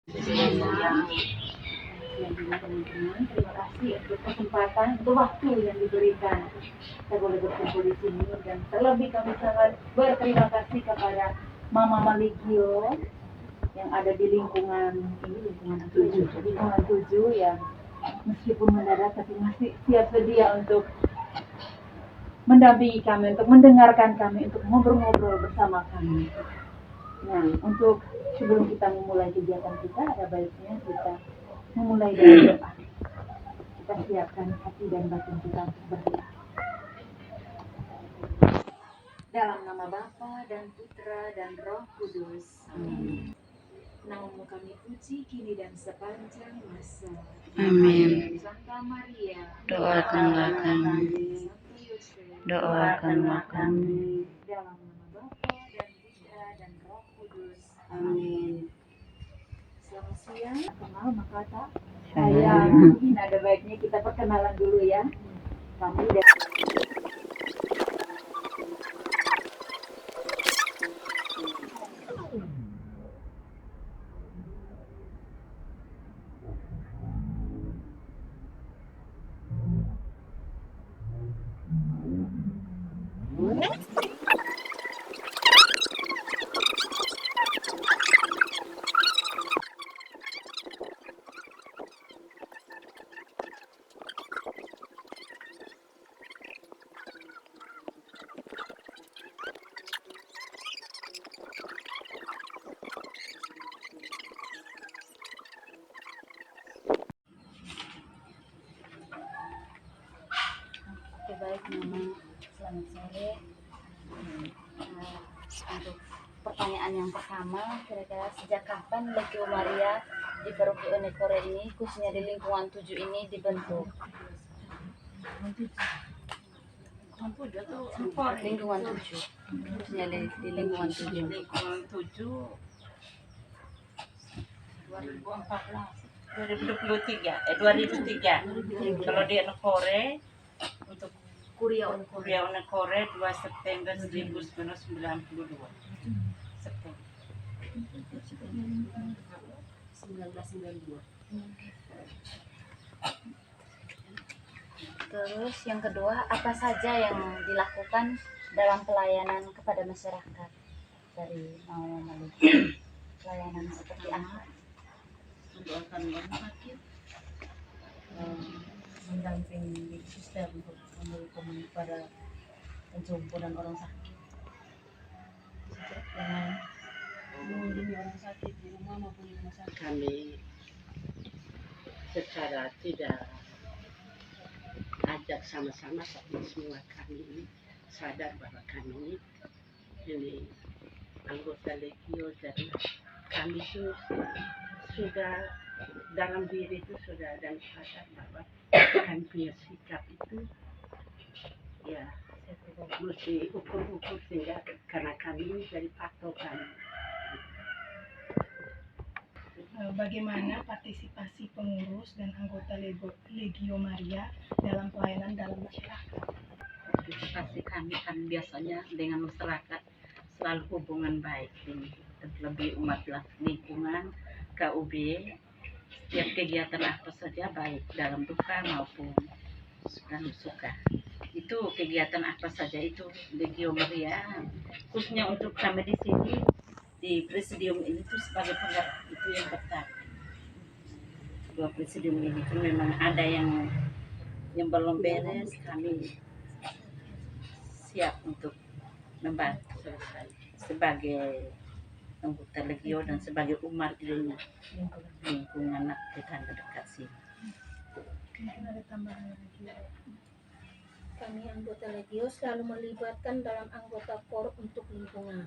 Yang juga teman-teman, terima kasih untuk kesempatan, untuk waktu yang diberikan. Kita boleh berkumpul di sini dan terlebih kami sangat berterima kasih kepada Mama Maligio yang ada di lingkungan ini, lingkungan tujuh yang meskipun mendadak tapi masih siap sedia untuk mendampingi kami, untuk mendengarkan kami, untuk ngobrol-ngobrol bersama kami. Nah, untuk sebelum kita memulai kegiatan kita, ada baiknya kita memulai dari doa. Kita siapkan hati dan batin kita untuk berdoa. Dalam nama Bapa dan Putra dan Roh Kudus. Amin. Namamu kami puji kini dan sepanjang masa. Amin. Santa Maria, Doakanlah kami. Santo Yosef, Doakanlah kami. dalam nama Bapa dan Putra dan Roh Kudus. Amin. Selamat siang. Kenal maka tak Saya. mungkin ada baiknya kita perkenalan dulu ya. Kami dari baik Mama, selamat sore. Untuk pertanyaan yang pertama, kira-kira sejak kapan Legio Maria di Paroki Onekore ini, khususnya di lingkungan 7 ini dibentuk? Lingkungan 7, khususnya di lingkungan 7. Lingkungan 7 2003. Kalau di Onekore untuk Kuria Kuria Onekore 2 September 1992. September 1992. Terus yang kedua, apa saja yang dilakukan dalam pelayanan kepada masyarakat dari Mama Maligio? Pelayanan seperti apa? mendoakan orang sakit, mendampingi suster untuk memberi pada penjumpu dan orang sakit, dengan mengunjungi orang sakit di rumah maupun di rumah sakit. Kami secara tidak ajak sama-sama, tapi semua kami sadar bahwa kami ini anggota Legio dan kami itu sudah dalam diri itu sudah ada sadar bahwa kami punya sikap itu ya mesti ukur-ukur sehingga karena kami ini dari patokan. Bagaimana partisipasi pengurus dan anggota Legio Maria dalam pelayanan dalam masyarakat? Partisipasi kami kan biasanya dengan masyarakat selalu hubungan baik ini, terlebih umat lingkungan KUB. Setiap kegiatan apa saja baik dalam duka maupun dalam suka. Itu kegiatan apa saja itu Legio Maria, khususnya untuk kami di sini di presidium ini tuh sebagai penggerak, itu yang pertama. Dua presidium ini tuh memang ada yang belum beres, kami siap untuk membantu sebagai anggota Legio dan sebagai umat di lingkungan tetangga dekat sini. Mungkin ada tambahan lagi. Kami anggota Legio selalu melibatkan dalam anggota KOR untuk lingkungan.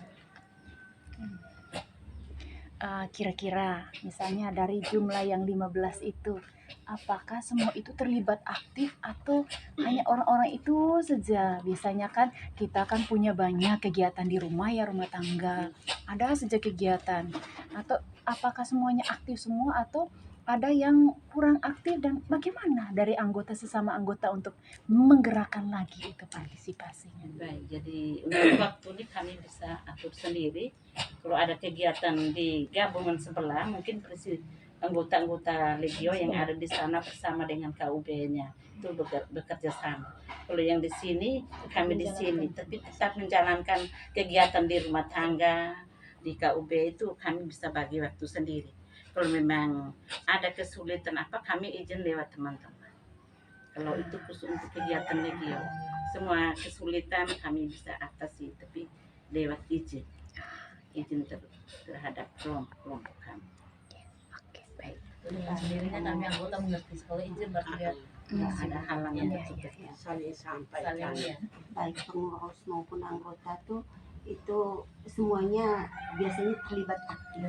Kira-kira misalnya dari jumlah yang 15 itu, apakah semua itu terlibat aktif atau hanya orang-orang itu saja? Biasanya kan kita kan punya banyak kegiatan di rumah ya, rumah tangga, ada saja kegiatan. Atau apakah semuanya aktif semua atau ada yang kurang aktif, dan bagaimana dari anggota sesama anggota untuk menggerakkan lagi itu partisipasinya? Baik, jadi untuk waktu ini kami bisa atur sendiri. Kalau ada kegiatan di gabungan sebelah, mungkin anggota-anggota Legio yang ada di sana bersama dengan KUB-nya itu bekerja sama. Kalau yang di sini, kami di sini, tapi tetap menjalankan kegiatan di rumah tangga, di KUB itu kami bisa bagi waktu sendiri. Kalau memang ada kesulitan apa, kami izin lewat teman-teman. Kalau itu khusus untuk kegiatan Legio, semua kesulitan kami bisa atasi, tapi lewat izin terhadap kelompok kami. Oke, baik. Sendirinya kami anggota mengerti kalau izin berarti ya Nggak ada halangan Iya, tersebut. iya, iya. Saling sampaikan. saling ya. Baik pengurus maupun anggota tuh itu semuanya biasanya terlibat aktif.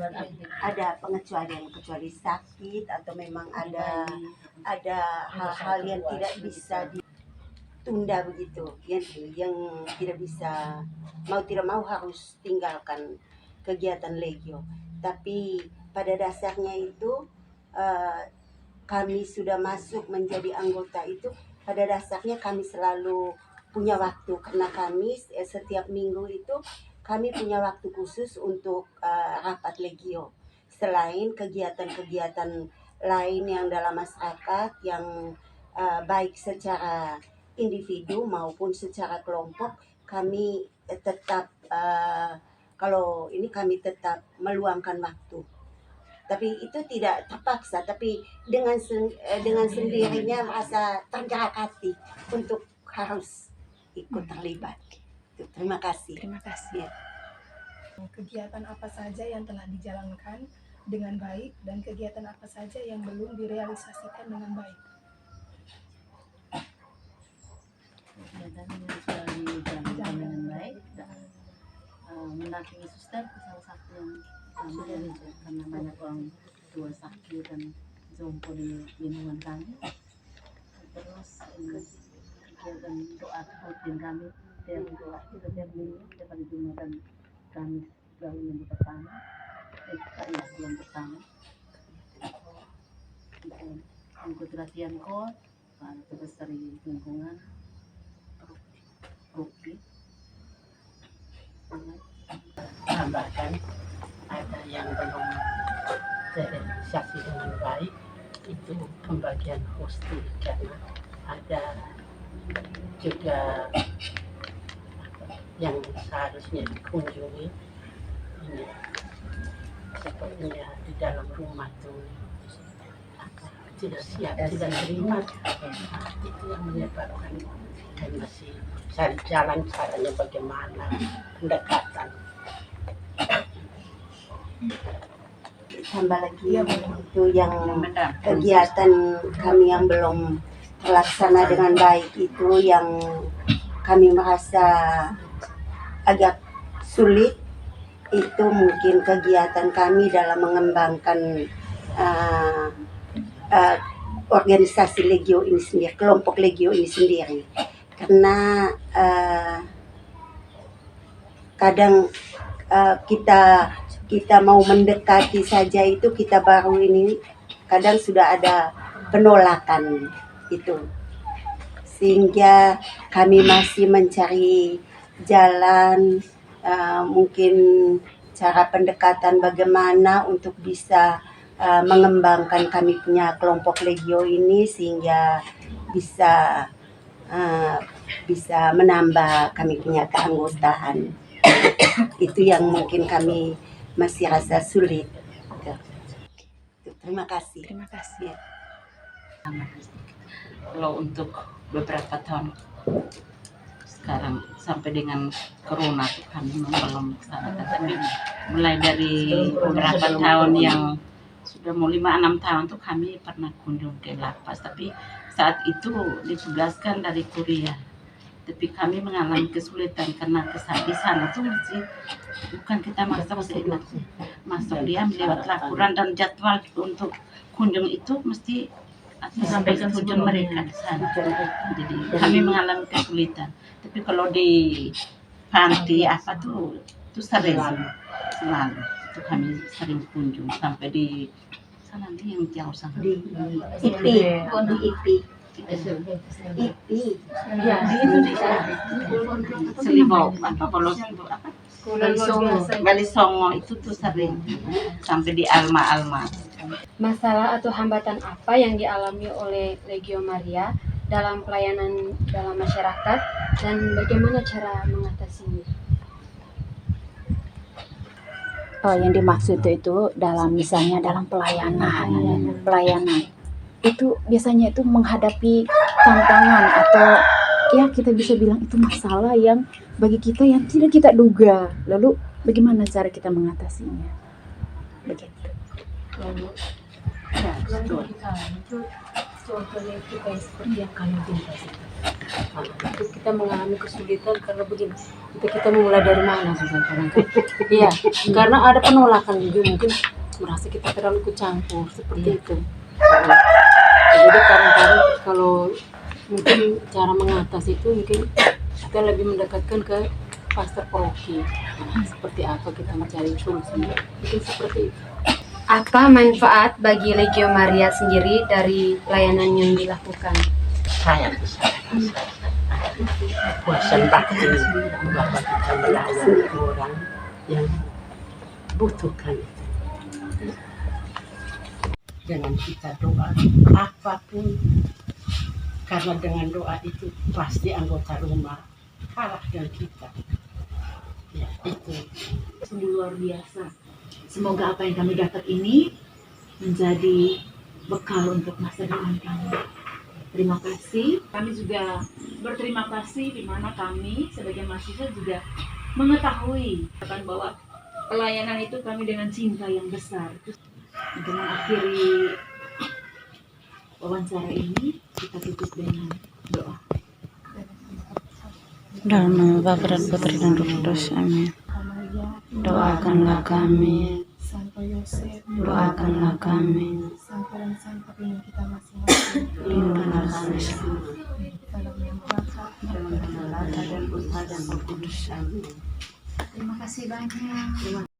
Ada pengecualian kecuali sakit atau memang ada hal-hal yang tidak bisa ditunda begitu, yang tidak bisa, mau tidak mau harus tinggalkan kegiatan Legio. Tapi pada dasarnya itu kami sudah masuk menjadi anggota itu, pada dasarnya kami selalu punya waktu, karena kami setiap minggu itu kami punya waktu khusus untuk rapat Legio. Selain kegiatan-kegiatan lain yang dalam masyarakat yang baik secara individu maupun secara kelompok, kami tetap kalau ini kami tetap meluangkan waktu. Tapi itu tidak terpaksa, tapi dengan sendirinya merasa tergerak hati untuk harus ikut terlibat. Terima kasih. Terima kasih. Ya. Kegiatan apa saja yang telah dijalankan dengan baik dan kegiatan apa saja yang belum direalisasikan dengan baik. Kegiatan yang sudah dijalankan dengan baik dan mendampingi suster salah satu yang sudah karena banyak orang tua sakit dan jompo di lingkungan kami. Terus kegiatan doa rutin kami tiap doa itu tiap minggu dapat dijumatan kami selalu minggu pertama bulan pertama ikut latihan kor tugas dari lingkungan rugby tambahkan ada yang belum terrealisasi dengan baik, itu pembagian hosting, karena ada juga yang seharusnya dikunjungi ini sepertinya di dalam rumah tuh tidak siap, tidak terima. Itu yang menyebabkan dan masih cari jalan caranya bagaimana pendekatan. Tambah lagi itu yang kegiatan kami yang belum terlaksana dengan baik, itu yang kami merasa agak sulit, itu mungkin kegiatan kami dalam mengembangkan organisasi Legio ini sendiri, kelompok Legio ini sendiri, karena kadang kita mau mendekati saja itu kita baru ini kadang sudah ada penolakan itu, sehingga kami masih mencari jalan, mungkin cara pendekatan bagaimana untuk bisa mengembangkan kami punya kelompok Legio ini sehingga bisa menambah kami punya keanggotaan. Itu yang mungkin kami masih rasa sulit. Terima kasih. Terima kasih. Kalau untuk beberapa tahun sekarang sampai dengan corona itu kami belum melaksanakan, tapi mulai dari beberapa tahun yang sudah mau 5-6 tahun tuh kami pernah kunjung ke lapas, tapi saat itu ditugaskan dari kuliah. Tapi kami mengalami kesulitan karena di sana tuh masih bukan kita masuk seenaknya, masuk dia lewat laporan dan jadwal untuk kunjung itu mesti sampai tujuan mereka di sana. Jadi kami mengalami kesulitan. Tapi kalau di panti apa tuh sering selalu itu kami sering kunjung sampai di sana nih yang jauh sana. di IPI, di IPI. IPI. Ya, itu di sana. Selibau apa polos itu apa? Balisongo itu tuh sering sampai di Alma. Masalah atau hambatan apa yang dialami oleh Legio Maria dalam pelayanan dalam masyarakat dan bagaimana cara mengatasinya? Oh, yang dimaksud itu dalam misalnya dalam pelayanan itu biasanya itu menghadapi tantangan atau ya kita bisa bilang itu masalah yang bagi kita yang tidak kita duga. Lalu bagaimana cara kita mengatasinya? Begitu. Contohnya kita yang seperti yang kami jumpa itu kita mengalami kesulitan karena begini kita mulai dari mana kadang iya karena ada penolakan juga mungkin merasa kita terlalu kecampur seperti itu. Jadi kadang-kadang kalau mungkin cara mengatasi itu mungkin kita lebih mendekatkan ke pastor paroki. Seperti apa kita mencari solusi mungkin seperti itu. Apa manfaat bagi Legio Maria sendiri dari pelayanan yang dilakukan? Saya bisa puasan bakti bahwa kita melayani orang yang butuhkan itu. Dengan kita doa apapun, karena dengan doa itu pasti anggota rumah kalah dengan kita. Ya, itu Sungguh luar biasa. Semoga apa yang kami dapat ini menjadi bekal untuk masa depan kami. Terima kasih. Kami juga berterima kasih di mana kami sebagai mahasiswa juga mengetahui bahwa pelayanan itu kami dengan cinta yang besar. Untuk mengakhiri wawancara ini, kita tutup dengan doa. Dalam nama Bapa dan Putra dan Roh Kudus, amin. Doakanlah kami, Santo Yosef, doakanlah kami, Santo dan Santa pilih kita masing-masing lindungilah kami semua. dalam nama Bapa Dan Putra dan Roh Kudus, amin. Terima kasih banyak.